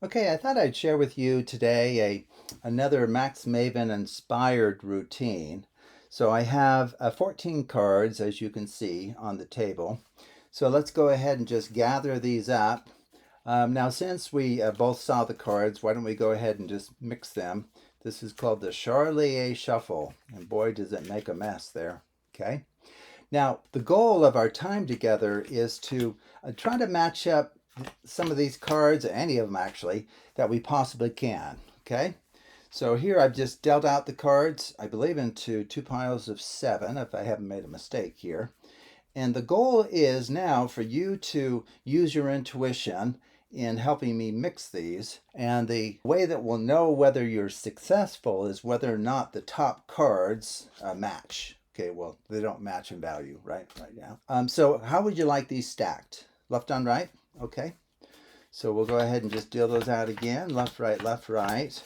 Okay, I thought I'd share with you today another Max Maven inspired routine. So I have 14 cards, as you can see, on the table. So let's go ahead and just gather these up. Now, since we both saw the cards, why don't we go ahead and just mix them? This is called the Charlier Shuffle, and boy, does it make a mess there. Okay. Now, the goal of our time together is to try to match up some of these cards, any of them actually, that we possibly can. Okay? So here I've just dealt out the cards, I believe, into two piles of 7, if I haven't made a mistake here. And the goal is now for you to use your intuition in helping me mix these. And the way that we'll know whether you're successful is whether or not the top cards match. Okay, well, they don't match in value right now. So how would you like these stacked? Left on right? Okay. So we'll go ahead and just deal those out again. Left, right, left, right.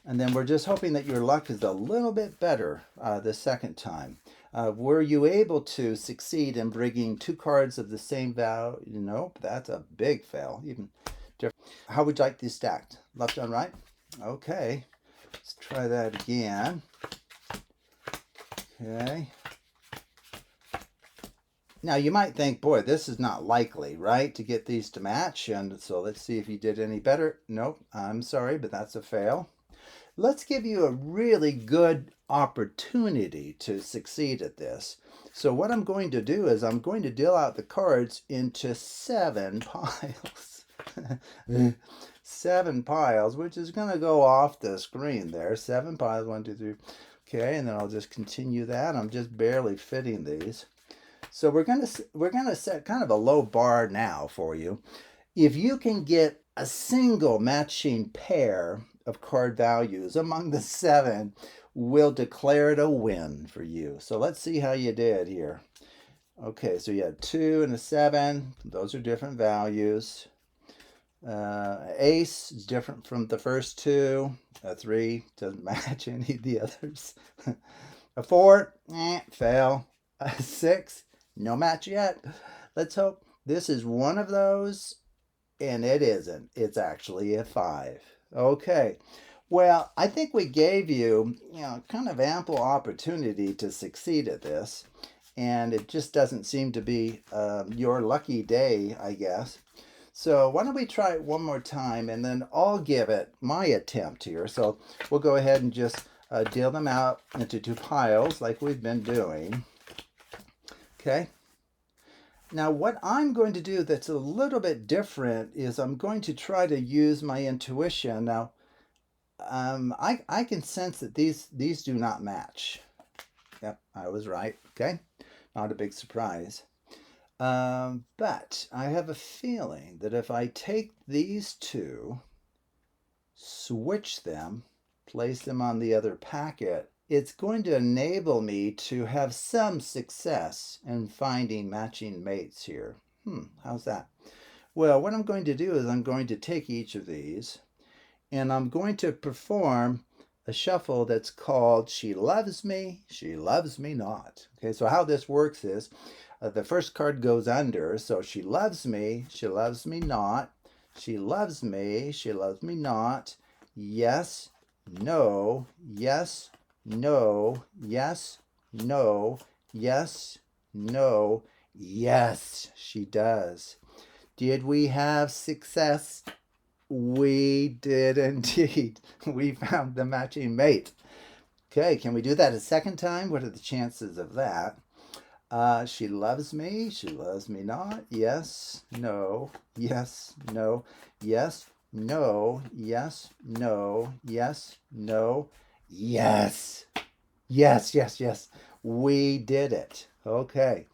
And then we're just hoping that your luck is a little bit better the second time. Were you able to succeed in bringing two cards of the same value? Nope, that's a big fail. Even different. How would you like these stacked? Left on right? Okay, let's try that again. Okay. Now you might think, boy, this is not likely, right, to get these to match. And so let's see if you did any better. Nope, I'm sorry, but that's a fail. Let's give you a really good opportunity to succeed at this. So what I'm going to do is I'm going to deal out the cards into 7 piles. 7 piles, which is going to go off the screen there. 7 piles, 1, 2, 3. Okay, and then I'll just continue that. I'm just barely fitting these. So we're going to set kind of a low bar now for you. If you can get a single matching pair of card values among the 7, we'll declare it a win for you. So let's see how you did here. Okay, so you had 2 and a 7. Those are different values. Ace is different from the first 2. A 3 doesn't match any of the others. A 4, fail. A 6, no match yet. Let's hope this is one of those, and it isn't. It's actually a 5. Okay. Well, I think we gave you, kind of ample opportunity to succeed at this, and it just doesn't seem to be your lucky day, I guess. So why don't we try it one more time, and then I'll give it my attempt here. So we'll go ahead and just deal them out into 2 piles like we've been doing. Okay. Now, what I'm going to do that's a little bit different is I'm going to try to use my intuition. Now, I can sense that these do not match. Yep, I was right. Okay, not a big surprise. But I have a feeling that if I take these two, switch them, place them on the other packet, it's going to enable me to have some success in finding matching mates here. How's that? Well, what I'm going to do is I'm going to take each of these and I'm going to perform a shuffle that's called She Loves Me, She Loves Me Not. Okay, so how this works is the first card goes under, so she loves me not, she loves me, she loves me not, yes, no, yes, no, yes, no, yes, no, yes, she does. Did we have success? We did indeed. We found the matching mate. Okay, can we do that a second time? What are the chances of that? She loves me not. Yes, no, yes, no, yes, no, yes, no, yes, no, yes, yes, yes, yes. We did it. Okay.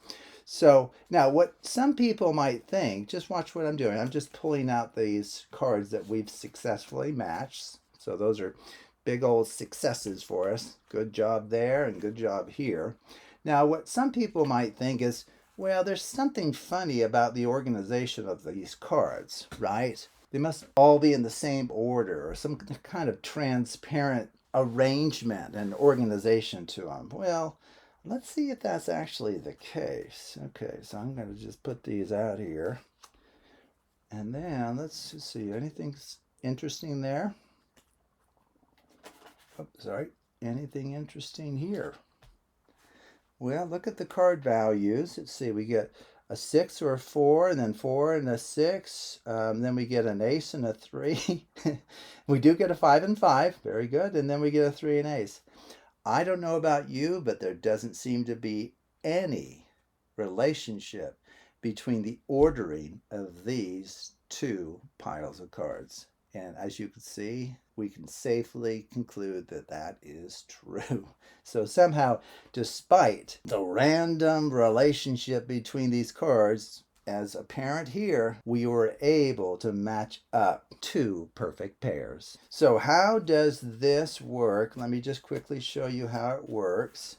So now, what some people might think, just watch what I'm doing. I'm just pulling out these cards that we've successfully matched. So those are big old successes for us. Good job there and good job here. Now, what some people might think is, well, there's something funny about the organization of these cards, right? They must all be in the same order or some kind of transparent arrangement and organization to them. Well, let's see if that's actually the case. Okay, so I'm going to just put these out here. And then let's just see, anything interesting there? Oh, sorry. Anything interesting here? Well, look at the card values. Let's see, we get a 6 or a 4, and then 4 and a 6. Then we get an ace and a 3. We do get a 5 and 5. Very good. And then we get a 3 and ace. I don't know about you, but there doesn't seem to be any relationship between the ordering of these two piles of cards. And as you can see, we can safely conclude that that is true. So somehow, despite the random relationship between these cards, as apparent here, we were able to match up two perfect pairs. So how does this work? Let me just quickly show you how it works.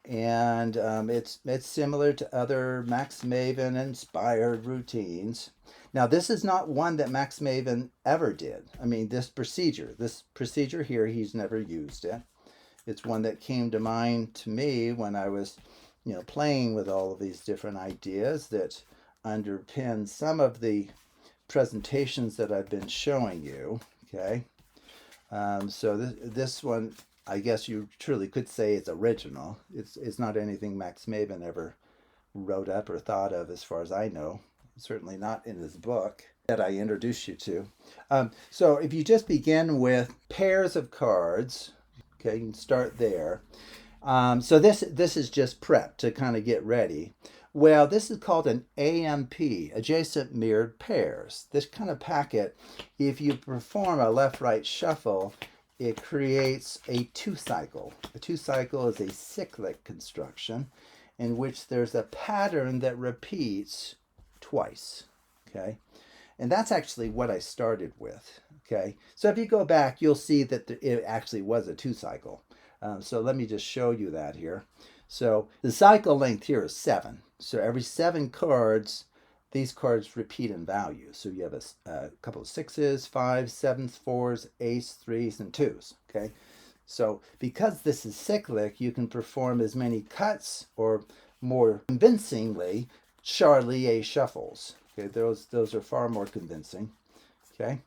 And it's similar to other Max Maven inspired routines. Now, this is not one that Max Maven ever did. I mean, this procedure here, he's never used it. It's one that came to mind to me when I was, playing with all of these different ideas that underpin some of the presentations that I've been showing you. Okay, so this one, I guess you truly could say it's original. It's not anything Max Maven ever wrote up or thought of, as far as I know. Certainly not in his book that I introduced you to. So if you just begin with pairs of cards, okay, you can start there. So this is just prep to kind of get ready. Well, this is called an AMP, adjacent mirrored pairs. This kind of packet, if you perform a left-right shuffle, it creates a two-cycle. A two-cycle is a cyclic construction in which there's a pattern that repeats twice, okay? And that's actually what I started with, okay? So if you go back, you'll see that it actually was a two-cycle. So let me just show you that here. So the cycle length here is 7. So every 7 cards, these cards repeat in value. So you have a couple of 6s, 5s, 7s, 4s, ace, 3s, and 2s, okay? So because this is cyclic, you can perform as many cuts or more convincingly Charlier shuffles. Okay, those are far more convincing. Okay,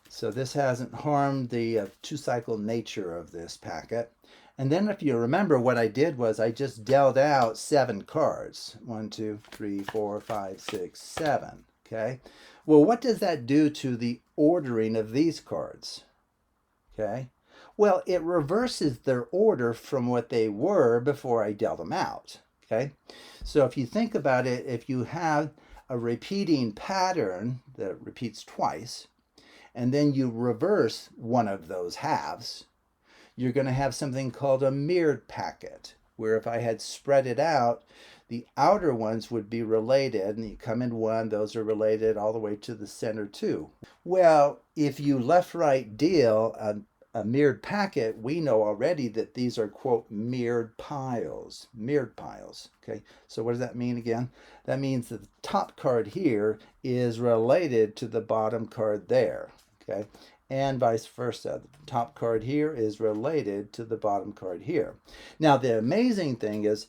so this hasn't harmed the two-cycle nature of this packet. And then if you remember, what I did was I just dealt out 7 cards. 1, 2, 3, 4, 5, 6, 7. Okay, well, what does that do to the ordering of these cards? Okay, well, it reverses their order from what they were before I dealt them out. Okay, so if you think about it, if you have a repeating pattern that repeats twice, and then you reverse one of those halves, you're going to have something called a mirrored packet, where if I had spread it out, the outer ones would be related, and you come in one, those are related all the way to the center too. Well, if you left-right deal a mirrored packet, we know already that these are, quote, mirrored piles. Mirrored piles, okay? So what does that mean again? That means that the top card here is related to the bottom card there, okay? And vice versa. The top card here is related to the bottom card here. Now, the amazing thing is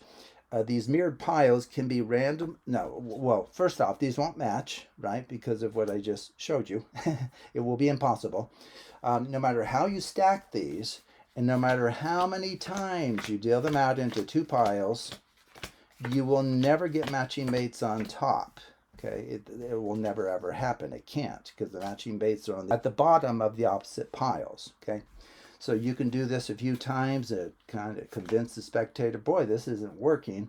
these mirrored piles can be random. No, well, first off, these won't match, right? Because of what I just showed you. It will be impossible. No matter how you stack these, and no matter how many times you deal them out into 2 piles, you will never get matching mates on top. Okay, it will never ever happen. It can't, because the matching mates are at the bottom of the opposite piles. Okay, so you can do this a few times to kind of convince the spectator, boy, this isn't working.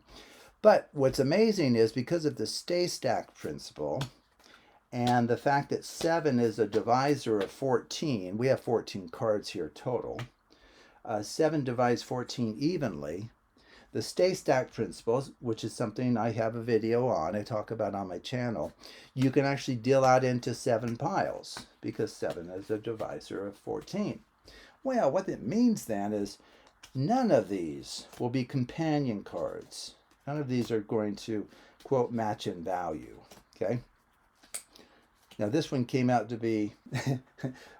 But what's amazing is because of the stay stack principle, and the fact that 7 is a divisor of 14, we have 14 cards here total. 7 divides 14 evenly. The stay stack principles, which is something I have a video on, I talk about on my channel, you can actually deal out into 7 piles because 7 is a divisor of 14. Well, what it means then is none of these will be companion cards. None of these are going to, quote, match in value, okay? Now this one came out to be,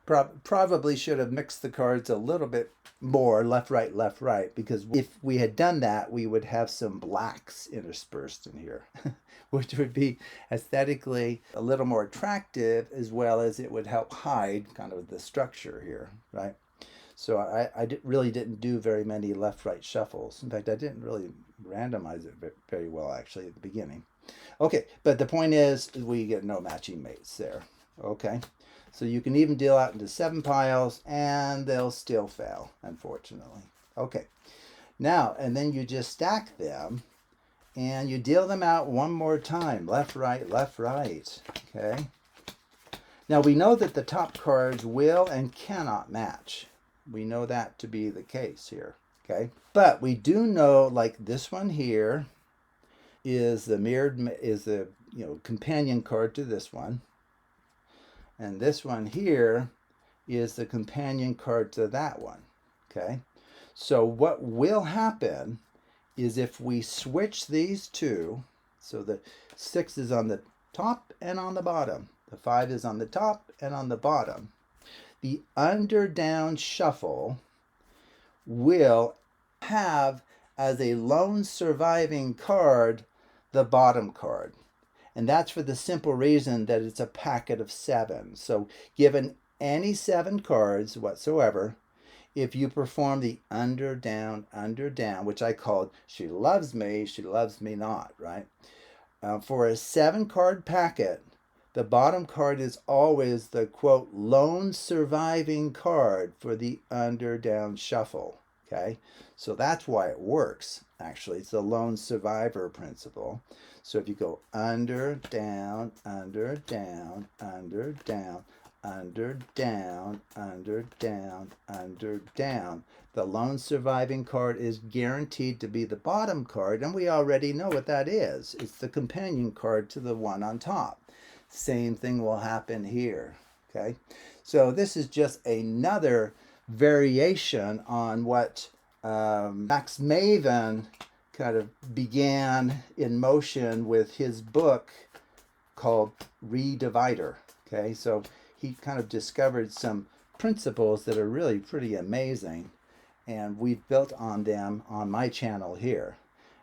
probably should have mixed the cards a little bit more, left, right, because if we had done that, we would have some blacks interspersed in here, which would be aesthetically a little more attractive, as well as it would help hide kind of the structure here, right? So I really didn't do very many left-right shuffles. In fact, I didn't really randomize it very well, actually, at the beginning. Okay, but the point is we get no matching mates there. Okay, so you can even deal out into 7 piles and they'll still fail, unfortunately. Okay, now, and then you just stack them and you deal them out one more time. Left, right, left, right. Okay. Now we know that the top cards will and cannot match. We know that to be the case here. Okay, but we do know, like this one here is the companion card to this one, and this one here is the companion card to that one. Okay, so what will happen is if we switch these two, so the 6 is on the top and on the bottom, the 5 is on the top and on the bottom, the under down shuffle will have as a lone surviving card the bottom card. And that's for the simple reason that it's a packet of 7. So given any 7 cards whatsoever, if you perform the under, down, which I called she loves me not, right? For a 7 card packet, the bottom card is always the, quote, lone surviving card for the under, down shuffle. Okay, so that's why it works. Actually, it's the lone survivor principle. So if you go under, down, under, down, under, down, under, down, under, down, under, down, the lone surviving card is guaranteed to be the bottom card, and we already know what that is. It's the companion card to the one on top. Same thing will happen here. Okay, so this is just another variation on what Max Maven kind of began in motion with his book called Redivider. Okay, so he kind of discovered some principles that are really pretty amazing, and we've built on them on my channel here.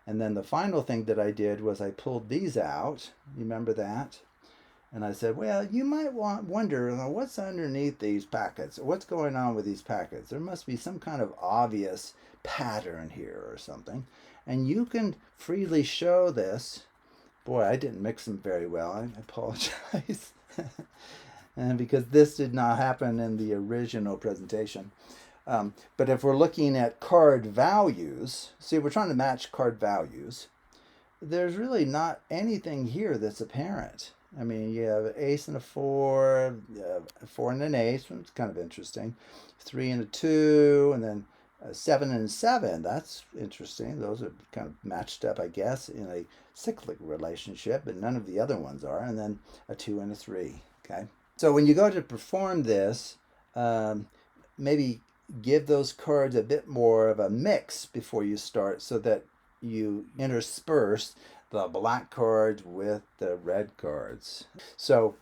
And then the final thing that I did was I pulled these out. Remember that? And I said, well, you might wonder what's underneath these packets. What's going on with these packets? There must be some kind of obvious pattern here or something. And you can freely show this. Boy, I didn't mix them very well. I apologize. And because this did not happen in the original presentation. But if we're looking at card values, see, we're trying to match card values. There's really not anything here that's apparent. I mean, you have an ace and a 4, a 4 and an ace, which is kind of interesting. 3 and a 2, and then a 7 and a 7. That's interesting. Those are kind of matched up, I guess, in a cyclic relationship, but none of the other ones are. And then a 2 and a 3. Okay. So when you go to perform this, maybe give those cards a bit more of a mix before you start, so that you intersperse the black cards with the red cards. So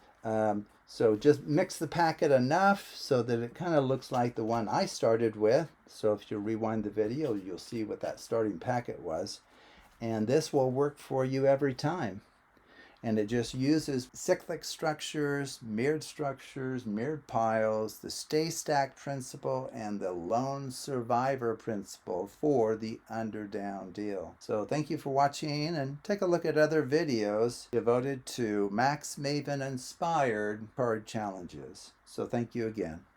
just mix the packet enough so that it kind of looks like the one I started with. So if you rewind the video, you'll see what that starting packet was. And this will work for you every time. And it just uses cyclic structures, mirrored piles, the stay stacked principle, and the lone survivor principle for the under-down deal. So thank you for watching, and take a look at other videos devoted to Max Maven inspired card challenges. So thank you again.